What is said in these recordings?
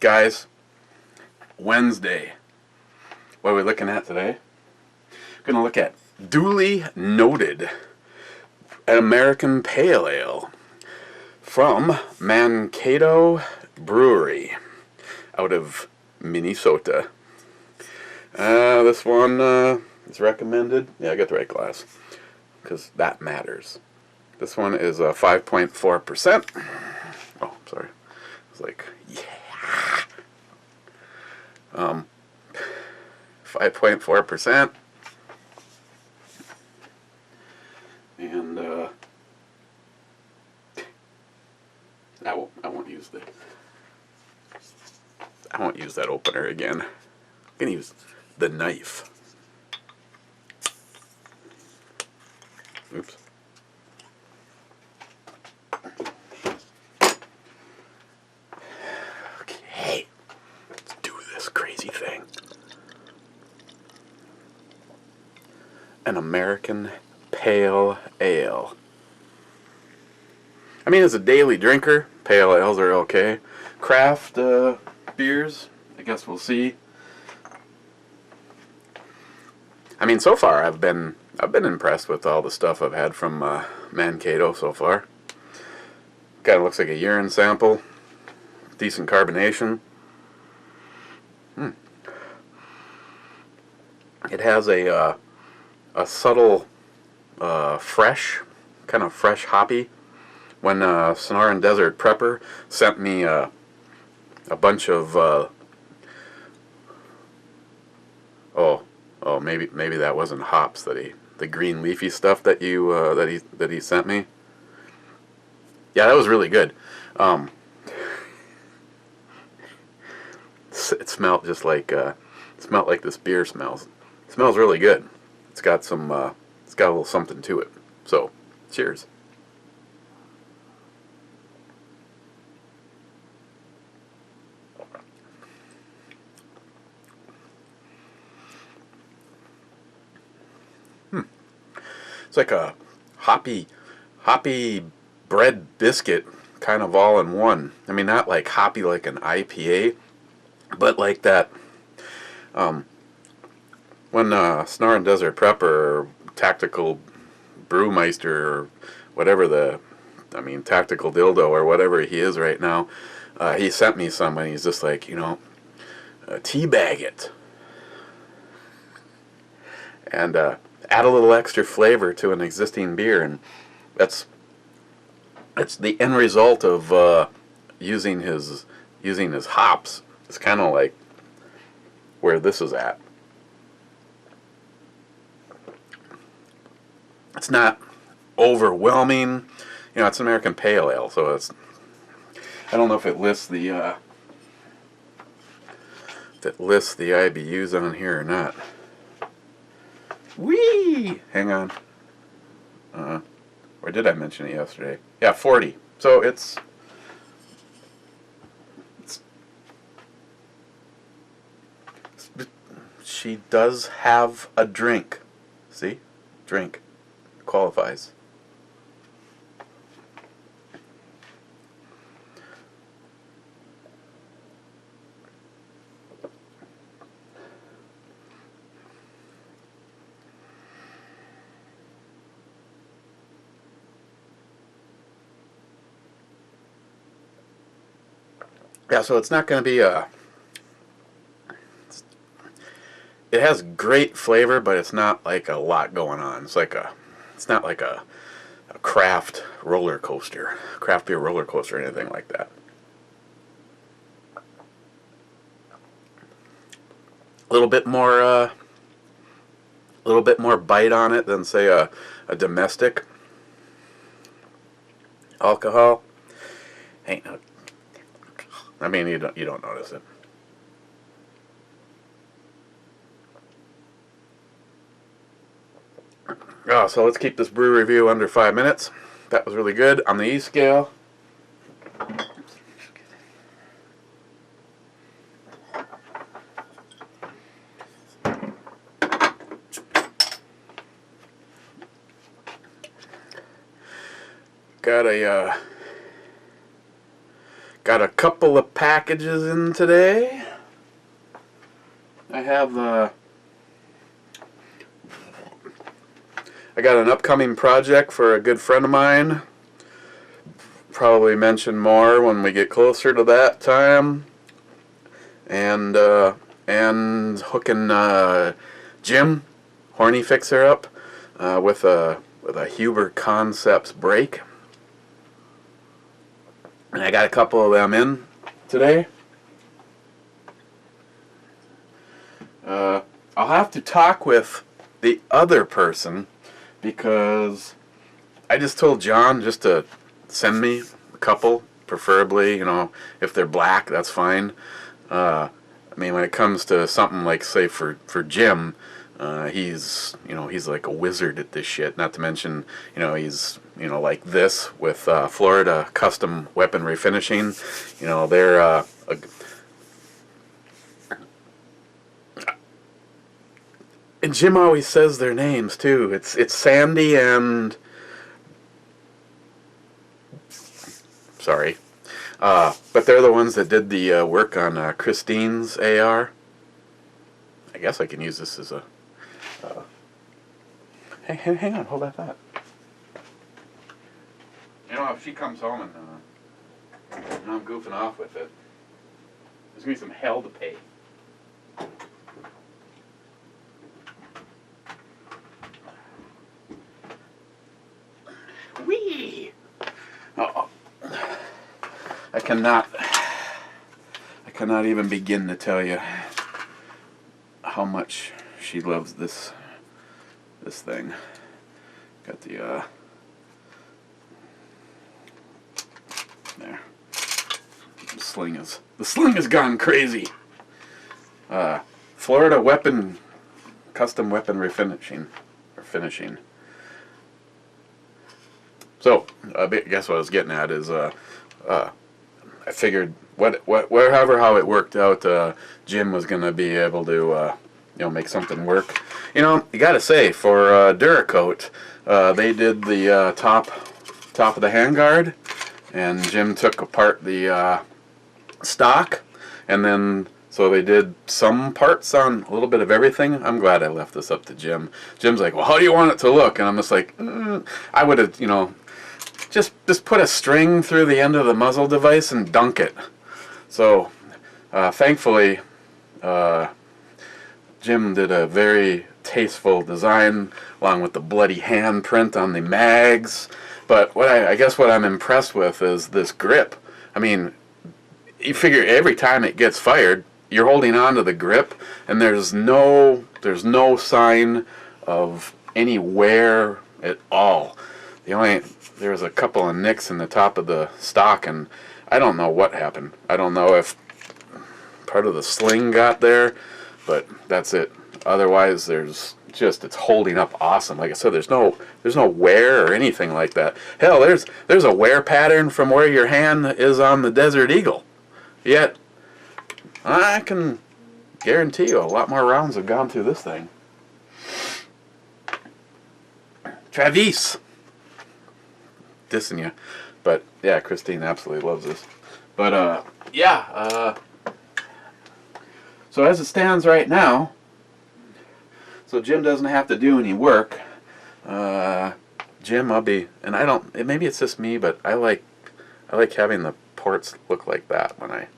guys. Wednesday. What are we looking at today? We're going to look at Duly Noted, an American Pale Ale from Mankato Brewery out of Minnesota. This one is recommended. Yeah, I got the right glass because that matters. This one is 5.4%. Oh, sorry. It's like, yeah. 5.4%. And I won't use that opener again. I'm gonna use the knife. Oops. Okay, let's do this crazy thing. An American Pale Ale. I mean, as a daily drinker, pale ales are okay. Craft beers, I guess we'll see. I mean, so far I've been impressed with all the stuff I've had from Mankato so far. Kind of looks like a urine sample. Decent carbonation. It has a subtle, fresh, kind of fresh hoppy. When Sonoran Desert Prepper sent me a bunch of maybe that wasn't hops the green leafy stuff that he sent me. Yeah, that was really good. It smelled just like this beer smells. It smells really good. It's got a little something to it. So, cheers. It's like a hoppy bread biscuit, kind of all in one. I mean, not like hoppy like an IPA, but like that. When Sonoran Desert Prepper or Tactical Brewmeister or whatever Tactical Dildo or whatever he is right now, he sent me some and he's just like, teabag it. And add a little extra flavor to an existing beer, and that's the end result of using his hops. It's kind of like where this is at. It's not overwhelming, it's an American Pale Ale, so I don't know if it lists the IBUs on here or not. Whee! Hang on. Or did I mention it yesterday? Yeah, 40. So it's she does have a drink. See? Drink. Qualifies. Yeah, so it's not going to be it has great flavor, but it's not like a lot going on. It's not like a craft roller coaster, craft beer roller coaster or anything like that. A little bit more bite on it than say a domestic alcohol. Ain't no, I mean, you don't notice it. Oh, so let's keep this brew review under 5 minutes. That was really good on the E scale. Got Got a couple of packages in today. I got an upcoming project for a good friend of mine. Probably mention more when we get closer to that time. And hooking Jim, Horny Fixer, up with a Huber Concepts brake. And I got a couple of them in today. I'll have to talk with the other person because I just told John just to send me a couple, preferably, if they're black, that's fine. I mean, when it comes to something like, say, for Jim, he's like a wizard at this shit. Not to mention, he's, like this with Florida Custom Weaponry Finishing. They're and Jim always says their names too. It's Sandy and sorry, but they're the ones that did the work on Christine's AR. I guess I can use this as a. Hey, hang on, hold that thought. If she comes home and I'm goofing off with it, there's gonna be some hell to pay. Whee! Uh-oh. I cannot even begin to tell you how much she loves this thing. Got the there. The sling has gone crazy. Florida Custom Weaponry Finishing. So, I guess what I was getting at is, I figured how it worked out, Jim was going to be able to, make something work. You gotta say, for Duracoat, they did the top of the handguard, and Jim took apart the stock, and then so they did some parts on a little bit of everything. I'm glad I left this up to Jim. Jim's like, well, how do you want it to look? And I'm just like, I would have, just put a string through the end of the muzzle device and dunk it. So, thankfully, Jim did a very tasteful design along with the bloody handprint on the mags. But I guess what I'm impressed with is this grip. I mean, you figure every time it gets fired, you're holding on to the grip, and there's no sign of any wear at all. There was a couple of nicks in the top of the stock, and I don't know what happened. I don't know if part of the sling got there, but that's it. Otherwise, it's holding up awesome. Like I said, there's no wear or anything like that. Hell, there's a wear pattern from where your hand is on the Desert Eagle. Yet, I can guarantee you a lot more rounds have gone through this thing. Travis! Dissing you. But, yeah, Christine absolutely loves this. But, so as it stands right now, so Jim doesn't have to do any work. Jim, maybe it's just me, but I like having the ports look like that when it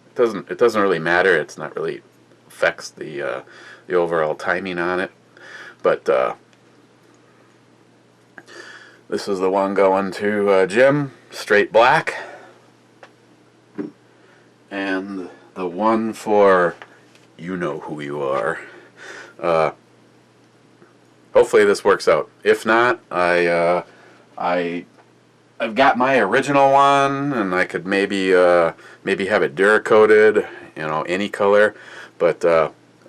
doesn't really matter. It's not really affects the overall timing on it. But this is the one going to Jim, straight black, and the one for you know who you are. Hopefully this works out. If not, I've got my original one, and I could maybe have it Duracoated, any color. But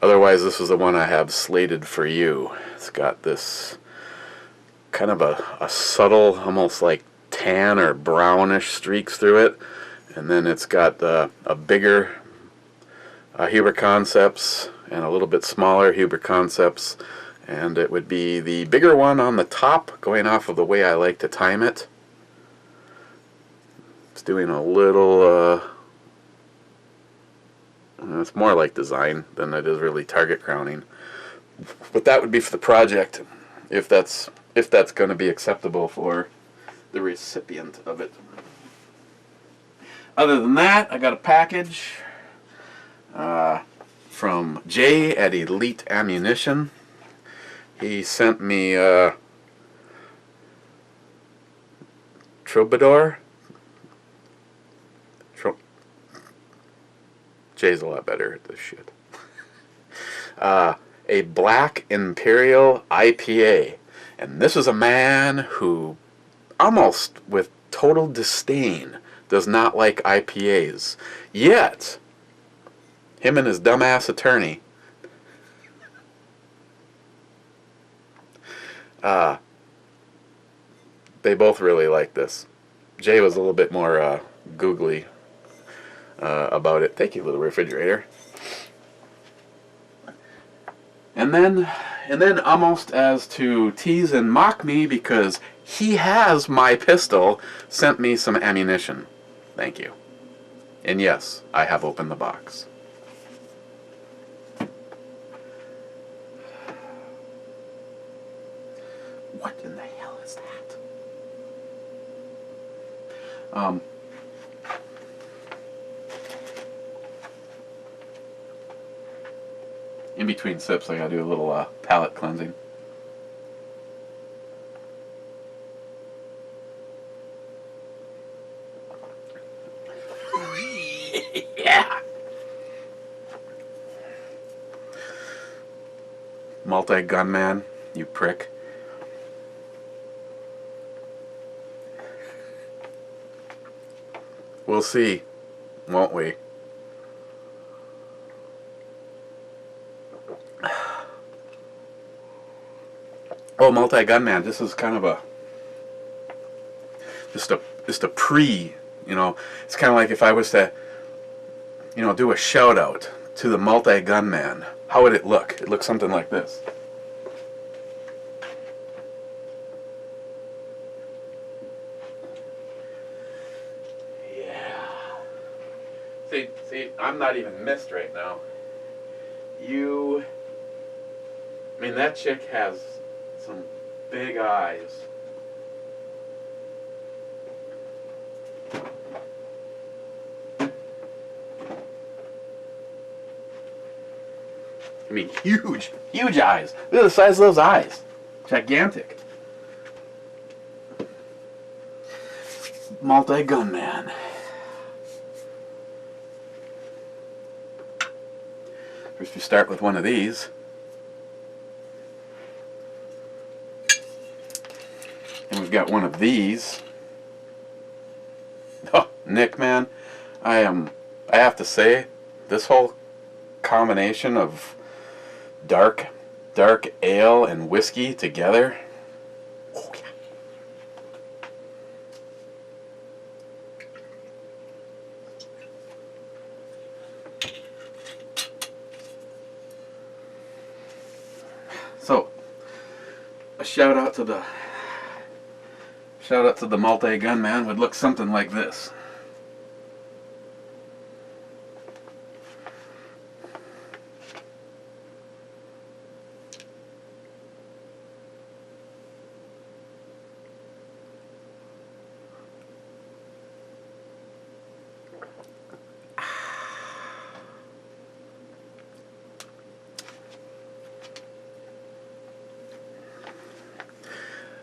otherwise, this is the one I have slated for you. It's got this kind of a subtle, almost like tan or brownish streaks through it, and then it's got a bigger Huber Concepts and a little bit smaller Huber Concepts. And it would be the bigger one on the top, going off of the way I like to time it. It's doing a little It's more like design than it is really target crowning. But that would be for the project, if that's going to be acceptable for the recipient of it. Other than that, I got a package from Jay at Elite Ammunition. He sent me Troubadour. Jay's a lot better at this shit. A Black Imperial IPA. And this is a man who, almost with total disdain, does not like IPAs. Yet, him and his dumbass attorney they both really like this. Jay was a little bit more googly about it. Thank you, little refrigerator. And then almost as to tease and mock me, because he has my pistol, sent me some ammunition. Thank you. And yes, I have opened the box. What in the hell is that? In between sips, I gotta do a little palate cleansing. Yeah! Multi-gunman, you prick. We'll see, won't we? Oh, multi-gunman, this is kind of a just a pre, it's kind of like if I was to, do a shout out to the multi-gunman. How would it look? It looks something like this. Yeah. See, I'm not even missed right now. That chick has some big eyes. Huge eyes. Look at the size of those eyes. Gigantic. Multi-gunman. First we start with one of these. And we've got one of these. Oh, Nick, man. I have to say, this whole combination of dark ale and whiskey together. Oh, yeah. So, a shout out to the multi-gunman would look something like this.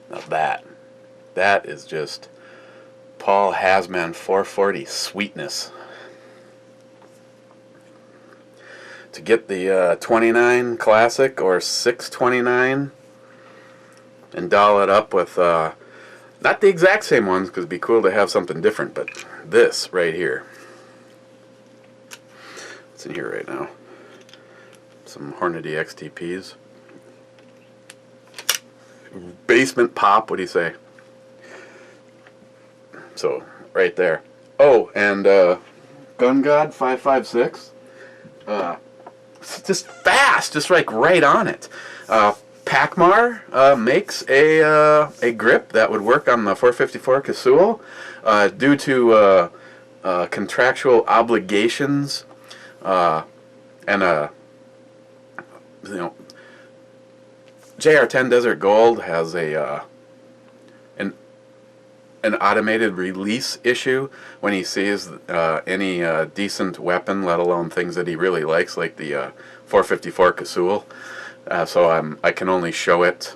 Now that is just Paul Hasman 440 sweetness. To get the 29 Classic or 629 and doll it up with, not the exact same ones, because it'd be cool to have something different, but this right here. What's in here right now? Some Hornady XTPs. Basement pop, what do you say? So, right there. Oh, and Gun God 556. Just fast, just like right on it. Pacmar makes a grip that would work on the 454 Casull. Due to contractual obligations, and you know, JR10 Desert Gold has an automated release issue when he sees any decent weapon, let alone things that he really likes, like the 454 Casull. So I can only show it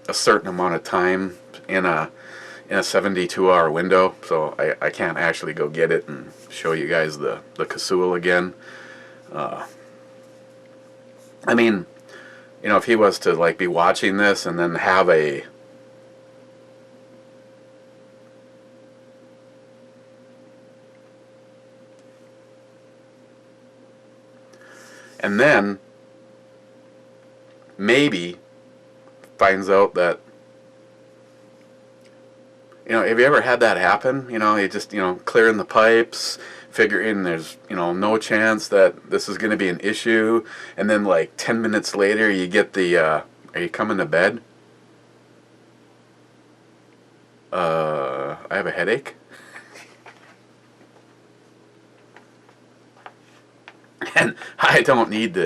a certain amount of time in a 72-hour window, so I can't actually go get it and show you guys the Casull again. I mean, you know, if he was to like be watching this and then have a and then maybe finds out that, you know, have you ever had that happen? You know, you just, you know, clearing the pipes, figuring there's, you know, no chance that this is going to be an issue, and then like 10 minutes later you get the, are you coming to bed? I have a headache. And I don't need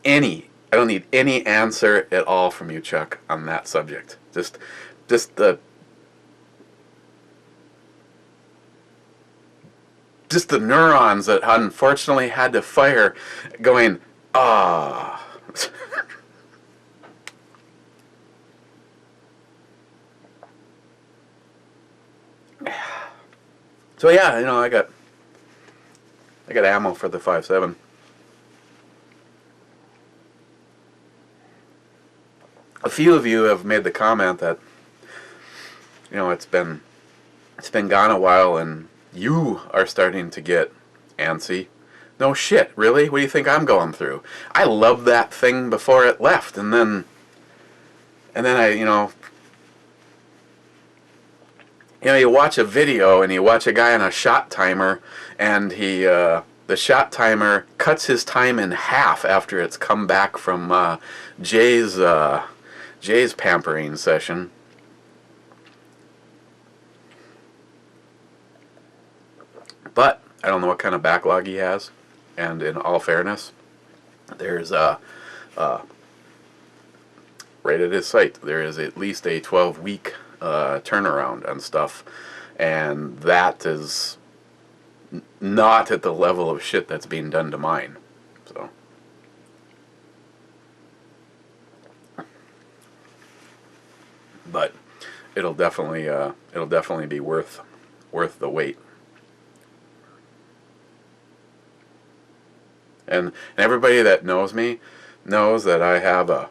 any answer at all from you, Chuck, on that subject. Just the neurons that unfortunately had to fire going, ah. So yeah, you know, I got ammo for the 5.7. A few of you have made the comment that, you know, it's been gone a while and you are starting to get antsy. No shit, really? What do you think I'm going through? I loved that thing before it left, and then I, you know, you watch a video and you watch a guy on a shot timer, and the shot timer cuts his time in half after it's come back from Jay's pampering session. But I don't know what kind of backlog he has, and in all fairness, there's right at his site there is at least a 12-week turnaround on stuff, and that is not at the level of shit that's being done to mine. So, but it'll definitely be worth the wait. And everybody that knows me knows that I have a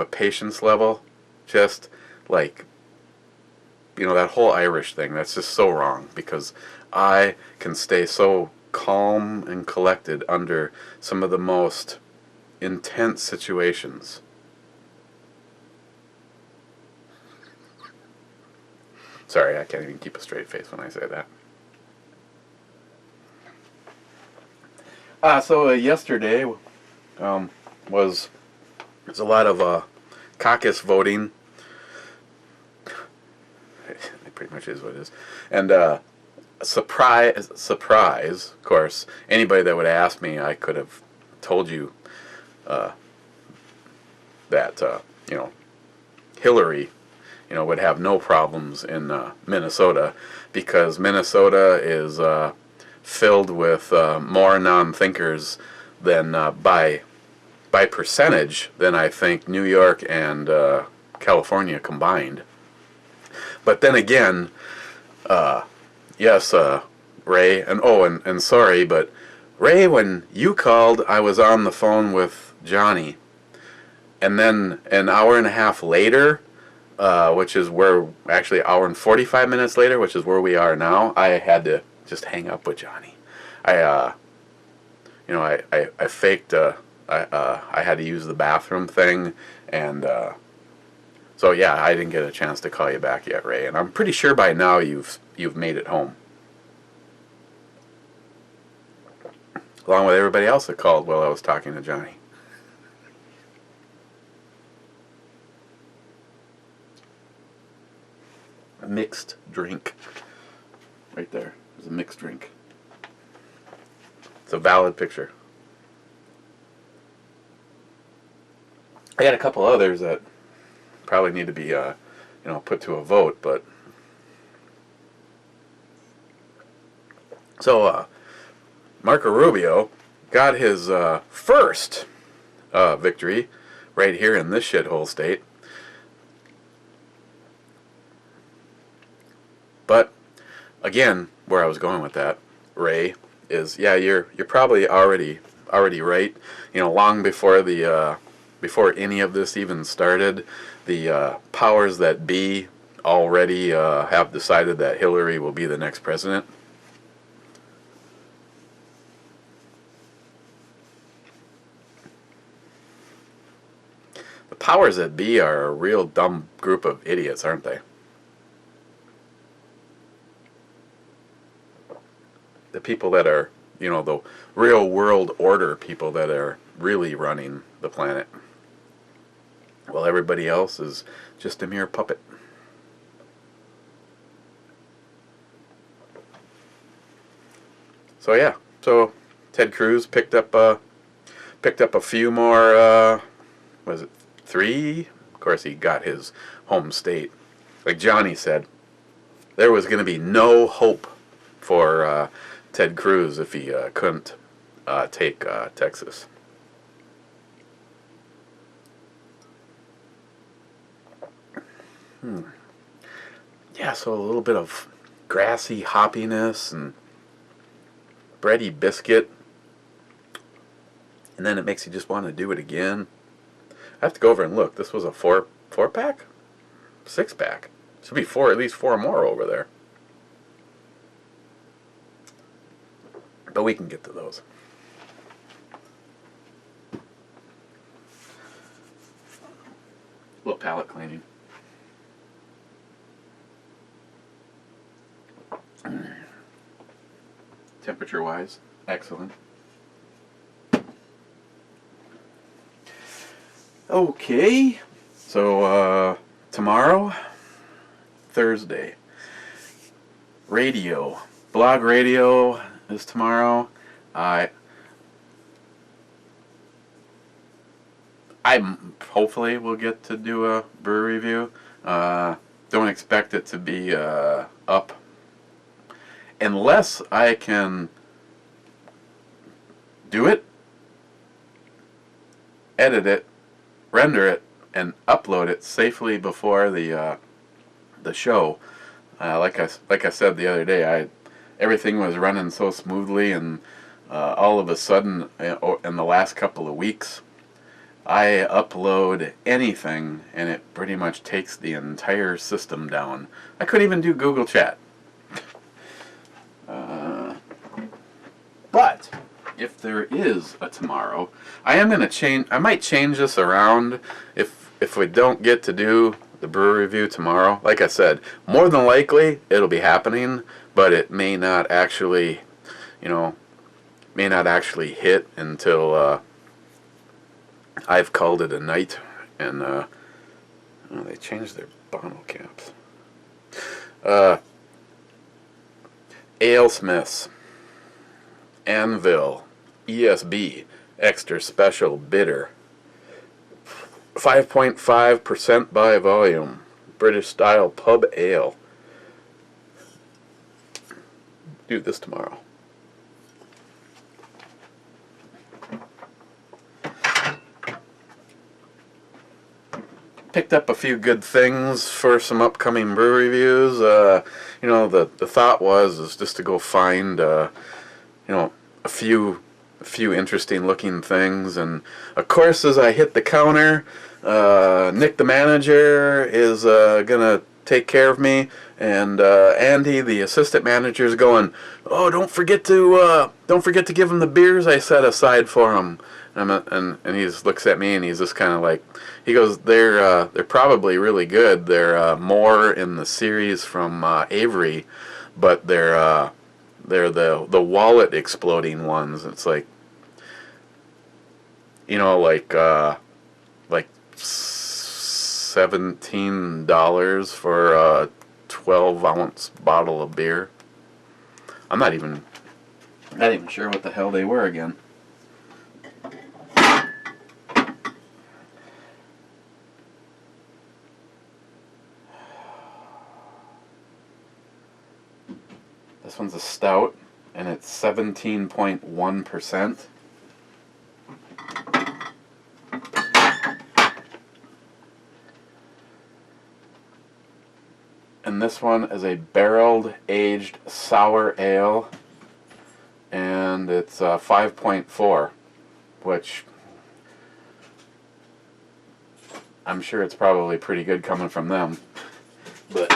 patience level, just like, you know, that whole Irish thing, that's just so wrong, because I can stay so calm and collected under some of the most intense situations. Sorry, I can't even keep a straight face when I say that. So yesterday was a lot of caucus voting. It pretty much is what it is. And surprise, of course, anybody that would ask me, I could have told you that, you know, Hillary, you know, would have no problems in Minnesota, because Minnesota is filled with more non-thinkers than by percentage than I think New York and California combined. But then again, yes, Ray, and sorry, but Ray, when you called, I was on the phone with Johnny, and then an hour and a half later, which is where, actually an hour and 45 minutes later, which is where we are now, I had to just hang up with Johnny. I faked, I had to use the bathroom thing, and so yeah, I didn't get a chance to call you back yet, Ray, and I'm pretty sure by now you've made it home, along with everybody else that called while I was talking to Johnny. A mixed drink. Right there. There's a mixed drink. It's a valid picture. I got a couple others that probably need to be, put to a vote, but so Marco Rubio got his first victory right here in this shithole state. But again, where I was going with that, Ray, is you're probably already right. Long before the before any of this even started, the powers that be already have decided that Hillary will be the next president. The powers that be are a real dumb group of idiots, aren't they? The people that are, the real world order people that are really running the planet. While everybody else is just a mere puppet. So yeah, Ted Cruz picked up a few more. Was it 3? Of course, he got his home state. Like Johnny said, there was going to be no hope for Ted Cruz if he couldn't take Texas. Yeah, so a little bit of grassy hoppiness and bready biscuit, and then it makes you just want to do it again. I have to go over and look. This was a 4-pack? 6-pack. Should be at least 4 more over there. But we can get to those. A little palate cleaning. Temperature wise, excellent. Okay, so tomorrow, Thursday, blog radio is tomorrow. I hopefully will get to do a brewery review. Don't expect it to be up unless I can do it, edit it, render it, and upload it safely before the show. Like I said the other day, everything was running so smoothly, and all of a sudden, in the last couple of weeks, I upload anything, and it pretty much takes the entire system down. I couldn't even do Google Chat. But if there is a tomorrow, I might change this around if we don't get to do the brewery review tomorrow. Like I said, more than likely it'll be happening, but it may not actually, hit until I've called it a night. And they changed their bottle caps. AleSmiths, Anvil, ESB, Extra Special Bitter, 5.5% by volume, British style pub ale. Do this tomorrow. Picked up a few good things for some upcoming brewery reviews. The thought was just to go find a few interesting looking things, and of course as I hit the counter, Nick the manager is gonna take care of me, and Andy the assistant manager is going, oh, don't forget to give him the beers I set aside for him. And he just looks at me and he's just kind of like, he goes, they're probably really good. They're more in the series from Avery, but they're the wallet exploding ones. It's like, like $17 for a 12-ounce bottle of beer. I'm not even Not even sure what the hell they were again. This one's a stout, and it's 17.1%. And this one is a barreled aged sour ale, and it's 5.4, which I'm sure it's probably pretty good coming from them. But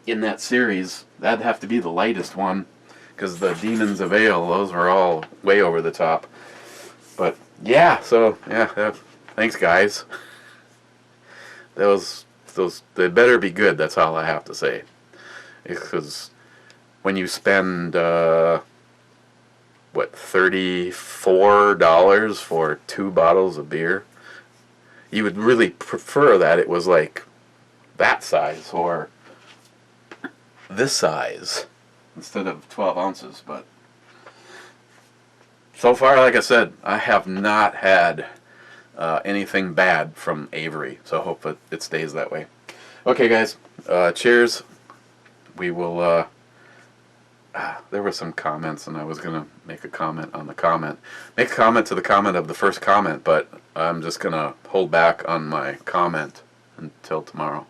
in that series, that'd have to be the lightest one, because the Demons of Ale, those were all way over the top. But yeah, so yeah, thanks guys. Those they better be good. That's all I have to say. Because when you spend what, $34 for 2 bottles of beer, you would really prefer that it was like that size or this size instead of 12 ounces. But so far, like I said, I have not had anything bad from Avery, so I hope it stays that way. Okay, guys, cheers. We will, there were some comments, and I was going to make a comment on the comment. Make a comment to the comment of the first comment, but I'm just going to hold back on my comment until tomorrow.